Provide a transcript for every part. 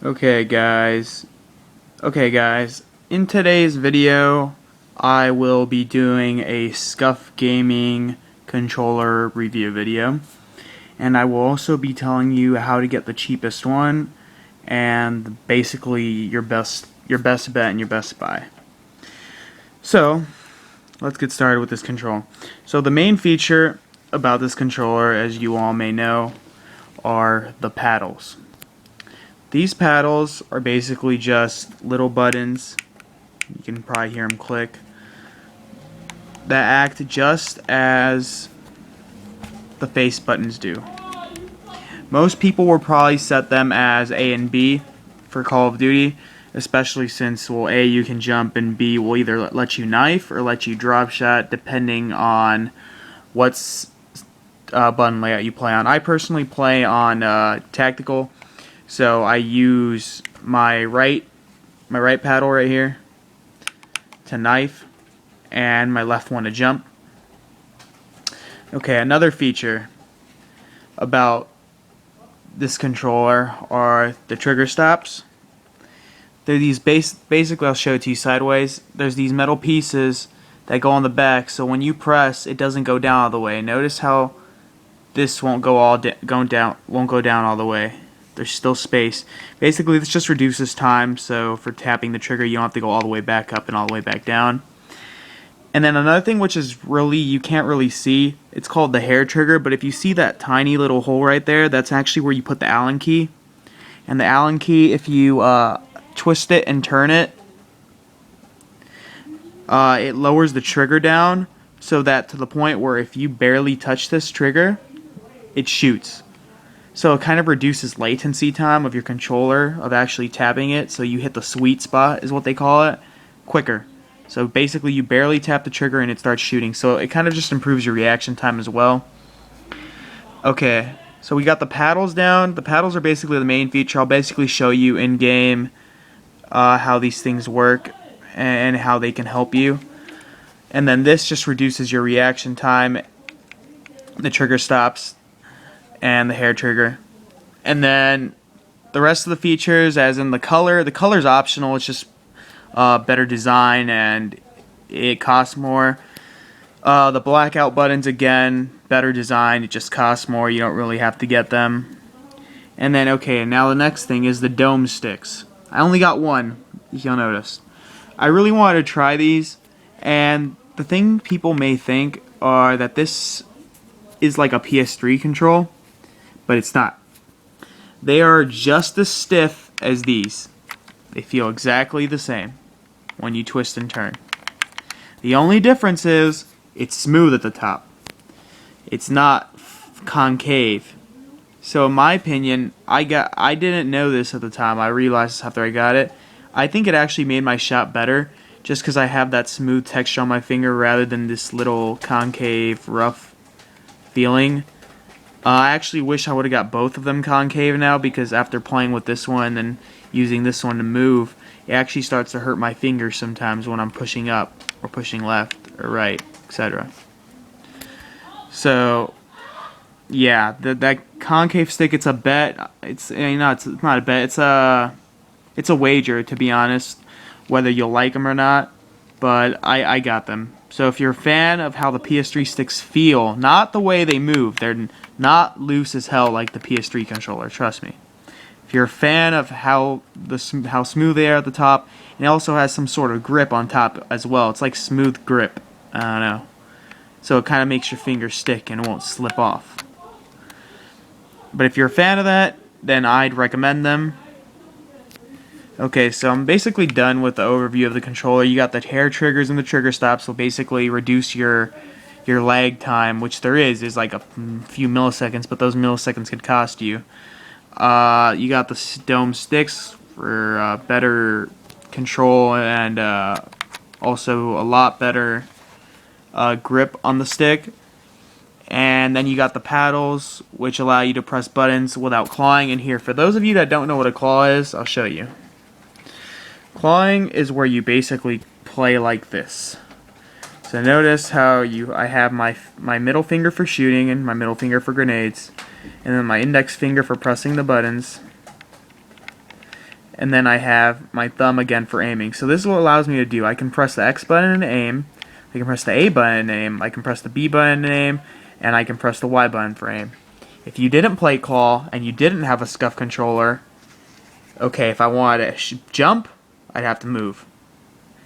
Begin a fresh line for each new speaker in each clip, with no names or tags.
Okay guys, in today's video I will be doing a Scuf gaming controller review video, and I will also be telling you how to get the cheapest one and basically your best bet and your best buy. So let's get started with this control. So the main feature about this controller, as you all may know, are the paddles. These paddles are basically just little buttons, you can probably hear them click, that act just as the face buttons do. Most people will probably set them as A and B for Call of Duty, especially since, well, A, you can jump, and B, will either let you knife or let you drop shot depending on what's button layout you play on. I personally play on tactical, so I use my right paddle right here to knife and my left one to jump. Okay, another feature about this controller are the trigger stops. They're these basically I'll show it to you sideways. There's these metal pieces that go on the back, so when you press, it doesn't go down all the way. Notice how this won't go down all the way. There's still space. Basically, this just reduces time, so for tapping the trigger, you don't have to go all the way back up and all the way back down. And then another thing which is really, you can't really see, it's called the hair trigger, but if you see that tiny little hole right there, that's actually where you put the Allen key. And the Allen key, if you twist it and turn it, it lowers the trigger down, so that to the point where if you barely touch this trigger, it shoots. So it kind of reduces latency time of your controller of actually tapping it, so you hit the sweet spot is what they call it, quicker. So basically you barely tap the trigger and it starts shooting, so it kind of just improves your reaction time as well. Okay, so we got the paddles down. The paddles are basically the main feature. I'll basically show you in game how these things work and how they can help you. And then this just reduces your reaction time, the trigger stops, and the hair trigger. And then the rest of the features, as in the color's optional. It's just better design and it costs more. The blackout buttons, again, better design, it just costs more, you don't really have to get them. And then, okay, now the next thing is the dome sticks. I only got one, if you'll notice. I really wanted to try these, and the thing people may think are that this is like a PS3 control, but it's not. They are just as stiff as these. They feel exactly the same when you twist and turn. The only difference is it's smooth at the top. It's not concave. So in my opinion, I didn't know this at the time. I realized this after I got it. I think it actually made my shot better just because I have that smooth texture on my finger rather than this little concave, rough feeling. I actually wish I would have got both of them concave now, because after playing with this one and using this one to move, it actually starts to hurt my fingers sometimes when I'm pushing up or pushing left or right, etc. So yeah, that concave stick, it's a bet. It's it's not a bet. It's a wager, to be honest, whether you'll like them or not. But I got them. So if you're a fan of how the PS3 sticks feel, not the way they move, they're not loose as hell like the PS3 controller, trust me. If you're a fan of how smooth they are at the top, and it also has some sort of grip on top as well. It's like smooth grip. I don't know. So it kind of makes your fingers stick and it won't slip off. But if you're a fan of that, then I'd recommend them. Okay, so I'm basically done with the overview of the controller. You got the hair triggers and the trigger stops, so basically reduce your lag time, which there is like a few milliseconds, but those milliseconds could cost you. You got the dome sticks for better control and also a lot better grip on the stick. And then you got the paddles, which allow you to press buttons without clawing. And here, for those of you that don't know what a claw is, I'll show you. Clawing is where you basically play like this. So notice how I have my middle finger for shooting and my middle finger for grenades, and then my index finger for pressing the buttons. and then I have my thumb again for aiming. So this is what allows me to do. I can press the X button and aim, I can press the A button and aim, I can press the B button and aim, and I can press the Y button for aim. If you didn't play claw and you didn't have a Scuf controller, okay, if I wanted to jump, I'd have to move.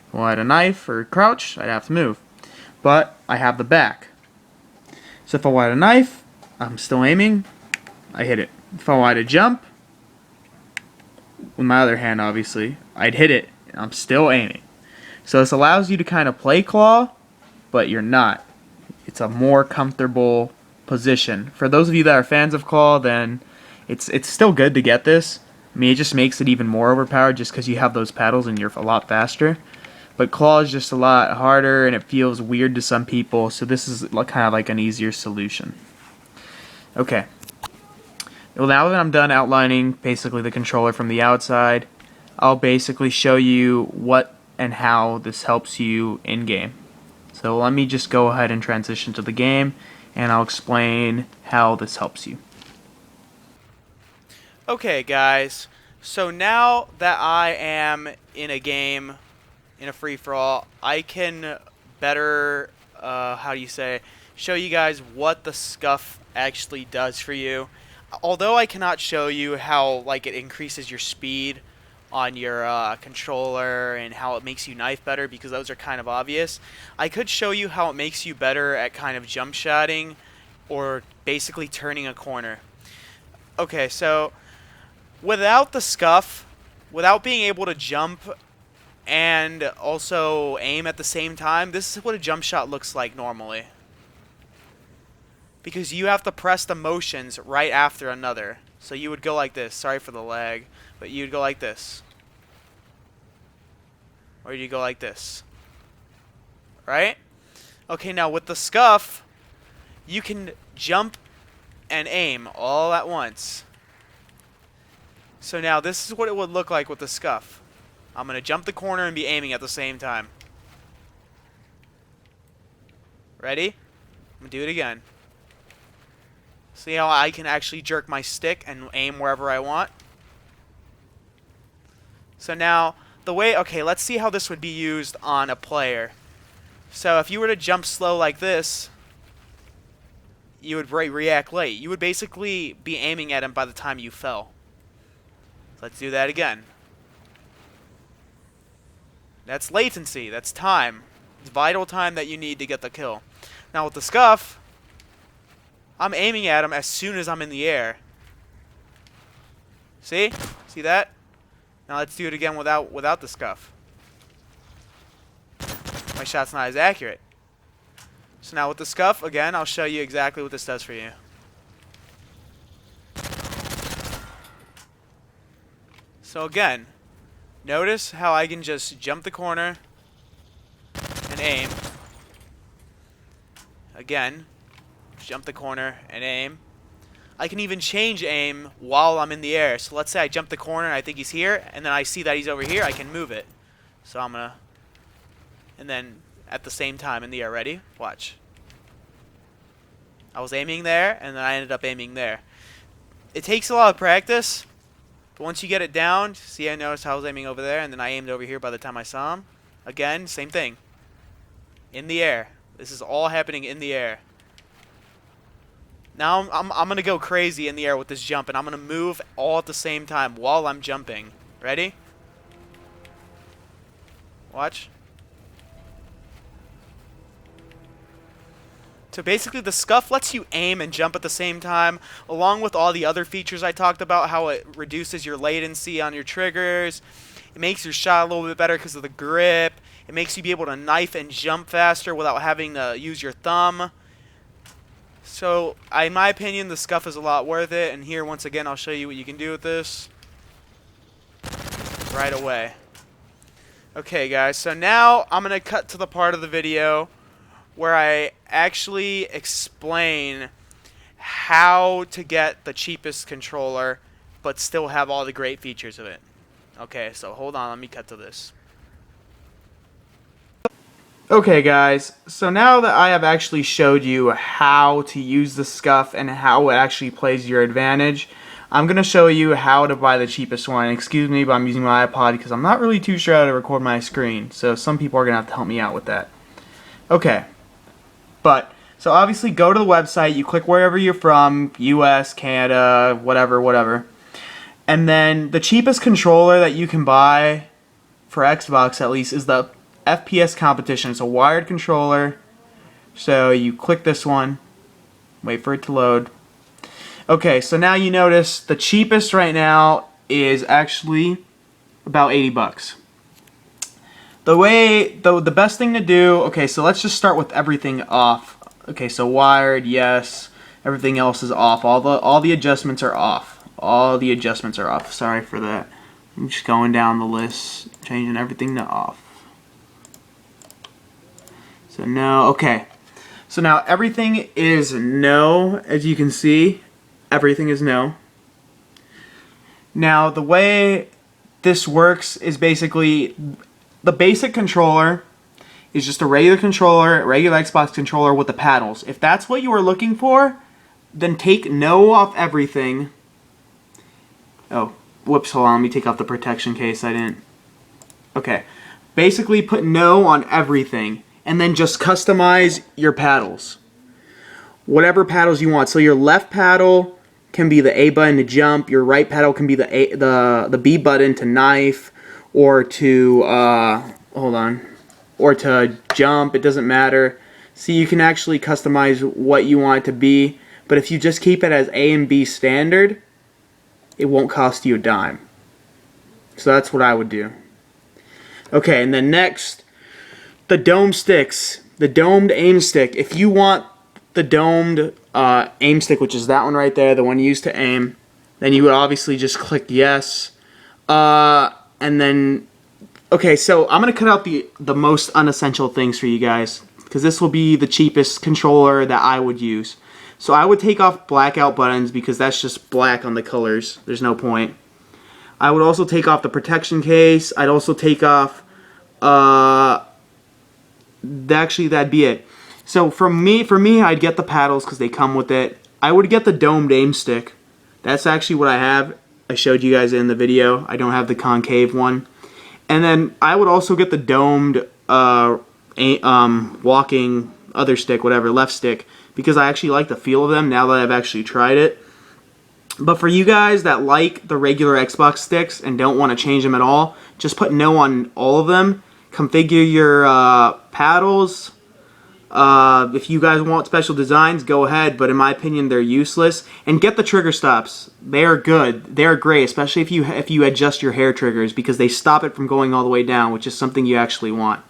If I wanted a knife or crouch, I'd have to move. But I have the back. So if I wanted a knife, I'm still aiming, I hit it. If I wanted to jump, with my other hand obviously, I'd hit it, and I'm still aiming. So this allows you to kind of play claw, but you're not. It's a more comfortable position. For those of you that are fans of claw, then it's still good to get this. I mean, it just makes it even more overpowered just because you have those paddles and you're a lot faster. But claw is just a lot harder and it feels weird to some people, so this is kind of like an easier solution. Okay. Well, now that I'm done outlining basically the controller from the outside, I'll basically show you what and how this helps you in-game. So let me just go ahead and transition to the game, and I'll explain how this helps you.
Okay guys, so now that I am in a game, in a free-for-all, I can better, show you guys what the Scuf actually does for you. Although I cannot show you how it increases your speed on your controller and how it makes you knife better, because those are kind of obvious, I could show you how it makes you better at kind of jump shotting or basically turning a corner. Okay, so without the Scuf, without being able to jump and also aim at the same time, this is what a jump shot looks like normally. Because you have to press the motions right after another. So you would go like this. Sorry for the lag. But you'd go like this. Or you go like this. Right? Okay, now with the Scuf, you can jump and aim all at once. So now this is what it would look like with the Scuf. I'm going to jump the corner and be aiming at the same time. Ready? I'm going to do it again. See how I can actually jerk my stick and aim wherever I want? So now, okay, let's see how this would be used on a player. So if you were to jump slow like this, you would react late. You would basically be aiming at him by the time you fell. Let's do that again. That's latency. That's time. It's vital time that you need to get the kill. Now with the Scuf, I'm aiming at him as soon as I'm in the air. See? See that? Now let's do it again without the Scuf. My shot's not as accurate. So now with the Scuf, again, I'll show you exactly what this does for you. So again, notice how I can just jump the corner and aim. Again, jump the corner and aim. I can even change aim while I'm in the air. So let's say I jump the corner and I think he's here, and then I see that he's over here, I can move it. So I'm gonna, and then at the same time in the air. Ready? Watch. I was aiming there, and then I ended up aiming there. It takes a lot of practice, but once you get it down, see, I noticed how I was aiming over there, and then I aimed over here by the time I saw him. Again, same thing. In the air. This is all happening in the air. Now I'm going to go crazy in the air with this jump, and I'm going to move all at the same time while I'm jumping. Ready? Watch. So basically the Scuf lets you aim and jump at the same time, along with all the other features I talked about, how it reduces your latency on your triggers. It makes your shot a little bit better because of the grip. It makes you be able to knife and jump faster without having to use your thumb. So, in my opinion, the Scuf is a lot worth it. And here, once again, I'll show you what you can do with this right away. Okay, guys, so now I'm going to cut to the part of the video where I actually explain how to get the cheapest controller but still have all the great features of it. Okay, so hold on, let me cut to this.
Okay guys, so now that I have actually showed you how to use the Scuf and how it actually plays your advantage, I'm going to show you how to buy the cheapest one. Excuse me, but I'm using my iPod because I'm not really too sure how to record my screen. So some people are going to have to help me out with that. Okay. So obviously go to the website. You click wherever you're from. US, Canada, whatever. And then the cheapest controller that you can buy, for Xbox at least, is the FPS competition. It's a wired controller. So you click this one. Wait for it to load. Okay, so now you notice the cheapest right now is actually about 80 bucks. The best thing to do, okay, so let's just start with everything off. Okay, so wired, yes. Everything else is off. All the adjustments are off. All the adjustments are off. Sorry for that. I'm just going down the list, changing everything to off. So no, okay. So now everything is no, as you can see. Everything is no. Now the way this works is basically the basic controller is just a regular controller, regular Xbox controller with the paddles. If that's what you are looking for, then take no off everything. Oh, whoops, hold on, let me take off the protection case. I didn't. Okay. Basically put no on everything and then just customize your paddles. Whatever paddles you want. So your left paddle can be the A button to jump, your right paddle can be the B button to knife, or to or to jump. It doesn't matter. See, you can actually customize what you want it to be, but if you just keep it as A and B standard, it won't cost you a dime. So that's what I would do. Okay, and then next, the dome sticks, the domed aim stick. If you want the domed aim stick, which is that one right there, the one used to aim, then you would obviously just click yes. And then, okay, so I'm going to cut out the most unessential things for you guys, because this will be the cheapest controller that I would use. So I would take off blackout buttons because that's just black on the colors. There's no point. I would also take off the protection case. I'd also take off, actually that'd be it. So for me, I'd get the paddles because they come with it. I would get the domed aim stick. That's actually what I have. I showed you guys in the video. I don't have the concave one. And then I would also get the domed walking other stick, whatever, left stick, because I actually like the feel of them now that I've actually tried it. But for you guys that like the regular Xbox sticks and don't want to change them at all, just put no on all of them. Configure your paddles. If you guys want special designs, go ahead, but in my opinion, they're useless. And get the trigger stops. They are good. They are great, especially if you adjust your hair triggers, because they stop it from going all the way down, which is something you actually want.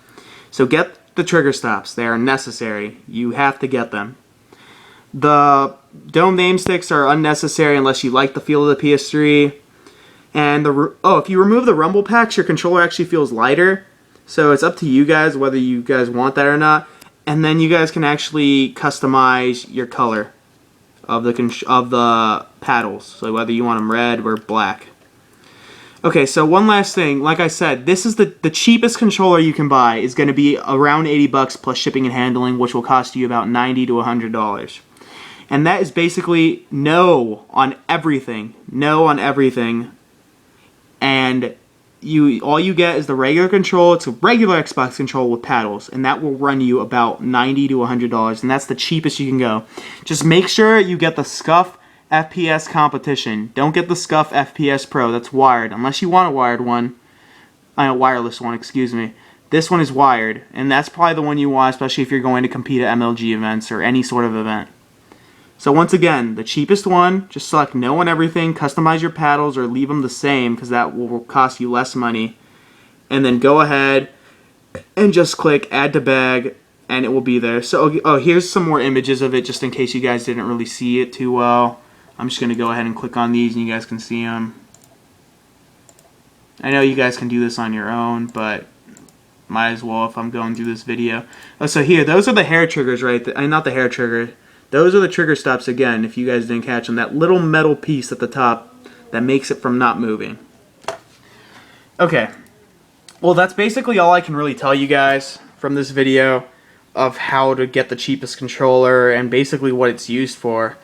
So get the trigger stops. They are necessary. You have to get them. The domed aim sticks are unnecessary unless you like the feel of the PS3. And if you remove the rumble packs, your controller actually feels lighter. So it's up to you guys whether you guys want that or not. And then you guys can actually customize your color of the paddles. So whether you want them red or black. Okay, so one last thing. Like I said, this is the cheapest controller you can buy is going to be around 80 bucks plus shipping and handling, which will cost you about $90 to $100. And that is basically no on everything. No on everything. And all you get is the regular control. It's a regular Xbox control with paddles, and that will run you about $90 to $100, and that's the cheapest you can go. Just make sure you get the Scuf FPS competition. Don't get the Scuf FPS Pro. That's wired, unless you want a wired one. A wireless one, excuse me. This one is wired, and that's probably the one you want, especially if you're going to compete at MLG events or any sort of event. So once again, the cheapest one, just select no on everything, customize your paddles or leave them the same because that will cost you less money. And then go ahead and just click add to bag and it will be there. So here's some more images of it just in case you guys didn't really see it too well. I'm just going to go ahead and click on these and you guys can see them. I know you guys can do this on your own, but might as well if I'm going through this video. Oh, so here, those are the hair triggers right there. Not the hair trigger. Those are the trigger stops again, if you guys didn't catch them. That little metal piece at the top that makes it from not moving. Okay. Well, that's basically all I can really tell you guys from this video of how to get the cheapest controller and basically what it's used for.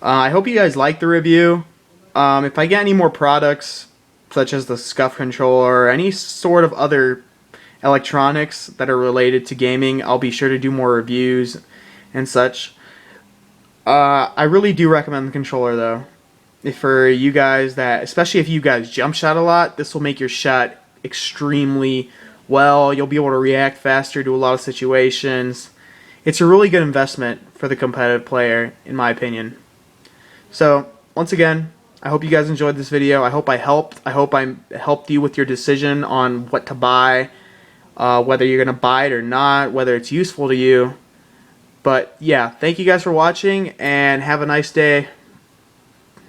I hope you guys liked the review. If I get any more products, such as the Scuf controller or any sort of other electronics that are related to gaming, I'll be sure to do more reviews and such. I really do recommend the controller though. If for you guys that, especially if you guys jump shot a lot, this will make your shot extremely well. You'll be able to react faster to a lot of situations. It's a really good investment for the competitive player, in my opinion. So, once again, I hope you guys enjoyed this video. I hope I helped. I hope I helped you with your decision on what to buy, whether you're going to buy it or not, whether it's useful to you. But yeah, thank you guys for watching, and have a nice day.